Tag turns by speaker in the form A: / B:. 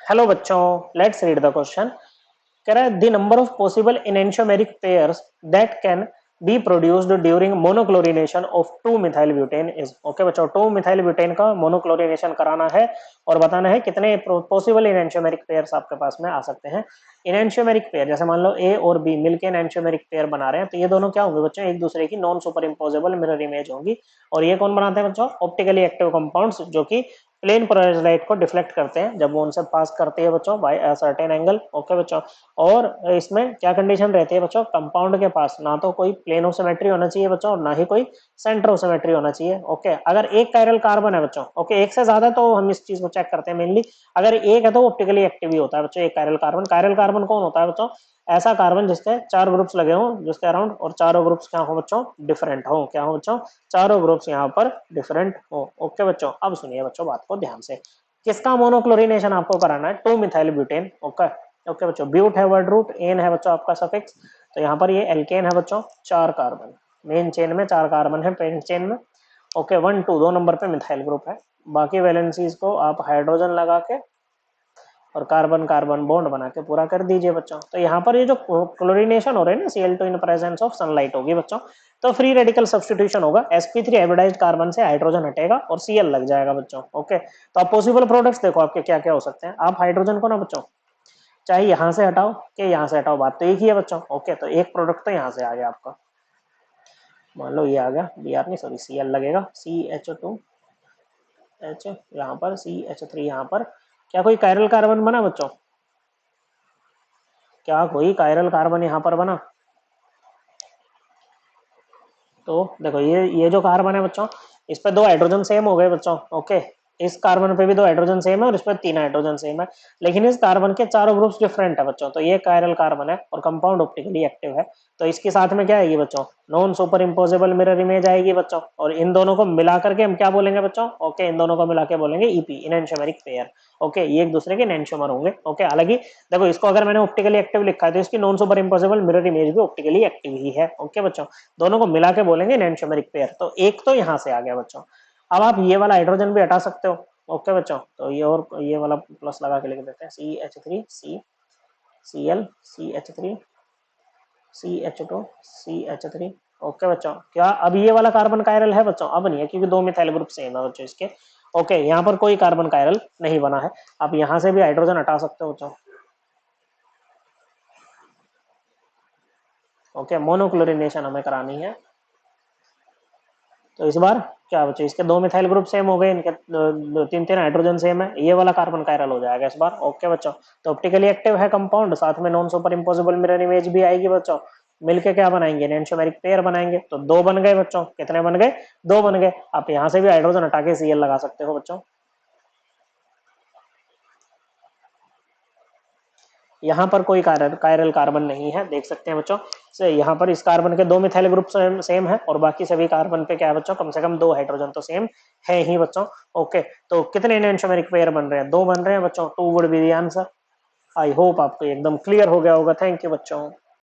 A: Hello बच्चों, let's read the question. कह रहा है the number of possible enantiomeric pairs that can be produced during monochlorination of 2 methyl butane is. Okay बच्चों, 2 methyl butane का monochlorination कराना है और बताना है कितने पॉसिबल इनएंशियोमेरिक पेयर्स आपके पास में आ सकते हैं। इनएंशियोमेरिक पेयर जैसे मान लो ए और बी मिलके इनएंशियोमेरिक पेयर बना रहे हैं, तो ये दोनों क्या होंगे बच्चों, एक दूसरे की non super imposable mirror image होंगी। और ये कौन बनाते हैं बच्चों, ऑप्टिकली एक्टिव कंपाउंड्स, जो कि प्लेन पोलराइज्ड लाइट को डिफ्लेक्ट करते हैं जब वो उनसे पास करती है बच्चों by a certain angle. Okay बच्चों, और इसमें क्या कंडीशन रहती है बच्चों, कंपाउंड के पास ना तो कोई प्लेन ऑफ सिमेट्री होना चाहिए बच्चों और ना ही कोई सेंटर ऑफ सिमेट्री होना चाहिए। ओके, अगर एक कायरल कार्बन है बच्चों, ओके एक से ज्यादा तो हम इस चीज को चेक करते हैं मेनली। अगर एक है तो ऑप्टिकली एक्टिव ही होता है बच्चों एक कायरल कार्बन। कायरल कार्बन कौन होता है बच्चों, ऐसा कार्बन जिसके 4 ग्रुप्स लगे हों जिसके अराउंड, और चारों ग्रुप्स क्या हो बच्चों, डिफरेंट हो। क्या हो बच्चों, चारों ग्रुप्स यहाँ पर डिफरेंट हो। ओके बच्चों, अब सुनिए बच्चों बात को ध्यान से। किसका मोनोक्लोरिनेशन आपको कराना है, 2 मिथाइल ब्यूटेन। ओके ओके बच्चों, ब्यूट है वर्ड रूट, एन है बच्चों आपका सफिक्स, तो यहाँ पर ये एल्केन है बच्चों, 4 कार्बन मेन चेन में, 4 कार्बन है पेरेंट चेन में। ओके 1 2 2 नंबर पे मिथाइल ग्रुप है। बाकी वैलेंसीज को आप हाइड्रोजन लगा के और कार्बन कार्बन बॉन्ड बना के पूरा कर दीजिए बच्चों। तो यहाँ पर ये जो क्लोरीनेशन हो रहा है ना, Cl2 in presence of sunlight होगी बच्चों, तो फ्री रेडिकल सब्स्टिट्यूशन होगा, sp3 हाइब्रिडाइज्ड कार्बन से हाइड्रोजन हटेगा और Cl लग जाएगा बच्चों। ओके, तो आप पॉसिबल प्रोडक्ट्स देखो आपके क्या क्या हो सकते हैं। आप हाइड्रोजन को ना बच्चों चाहे यहाँ से हटाओ कि यहाँ से हटाओ, बात तो एक ही है बच्चों। ओके, तो एक प्रोडक्ट तो यहाँ से आ गया आपका, मान लो ये आ गया, बी आर नहीं सॉरी Cl लगेगा, CH2 H यहाँ पर, CH3 यहाँ पर। क्या कोई कायरल कार्बन बना बच्चों, क्या कोई कायरल कार्बन यहाँ पर बना? तो देखो ये जो कार्बन है बच्चों, इस पे 2 हाइड्रोजन सेम हो गए बच्चों। ओके, इस कार्बन पे भी 2 हाइड्रोजन सेम है और इस पे 3 हाइड्रोजन सेम है, लेकिन इस कार्बन के चारों ग्रुप्स डिफरेंट है बच्चों। तो ये कायरल कार्बन है और कंपाउंड ऑप्टिकली एक्टिव है, तो इसके साथ में क्या आएगी बच्चों, non super imposable mirror image आएगी बच्चों। और इन दोनों को मिला करके हम क्या बोलेंगे बच्चों, ओके इन दोनों को मिला के बोलेंगे ईपी, इनएंशियोमेरिक पेयर। ओके, ये एक दूसरे के एनेंशियोमर होंगे। ओके, हालांकि देखो इसको अगर मैंने ऑप्टिकली एक्टिव लिखा है तो इसकी non super imposable mirror image भी ऑप्टिकली एक्टिव ही है। ओके बच्चों, दोनों को मिला के बोलेंगे एनेंशियोमेरिक पेयर। तो एक तो यहाँ से आ गया बच्चों। अब आप ये वाला हाइड्रोजन भी हटा सकते हो। ओके बच्चों, तो ये और ये वाला प्लस लगा के लिख देते हैं, CH3 C Cl CH3 CH2 CH3। Okay बच्चों, क्या अब ये वाला कार्बन कायरल है बच्चों? अब नहीं है, क्योंकि 2 मिथाइल ग्रुप सेम है बच्चों इसके। ओके, यहाँ पर कोई कार्बन कायरल नहीं बना है। आप यहाँ से भी हाइड्रोजन हटा सकते हो बच्चों। ओके, मोनोक्लोरिनेशन हमें करानी है, तो इस बार क्या बच्चों, इसके 2 मिथाइल ग्रुप सेम हो गए, इनके 3 3 हाइड्रोजन सेम है, ये वाला कार्बन कायरल हो जाएगा इस बार। ओके बच्चों, तो ऑप्टिकली एक्टिव है कंपाउंड, साथ में non super impossible mirror image भी आएगी बच्चों। मिलके क्या बनाएंगे, एनेंशियोमेरिक पेयर बनाएंगे। तो 2 बन गए बच्चों, कितने बन गए, 2 बन गए। आप यहाँ से भी हाइड्रोजन हटा के Cl लगा सकते हो बच्चों। यहाँ पर कोई कायरल कार्बन नहीं है, देख सकते हैं बच्चों। से यहाँ पर इस कार्बन के 2 मिथाइल ग्रुप सेम है और बाकी सभी कार्बन पे क्या है बच्चों, कम से कम 2 हाइड्रोजन तो सेम है ही बच्चों। ओके, तो कितने एनेंशियोमेरिक पेयर बन रहे हैं, 2 बन रहे हैं बच्चों। 2 would be the answer. I hope आपको एकदम क्लियर हो गया होगा। थैंक यू बच्चों।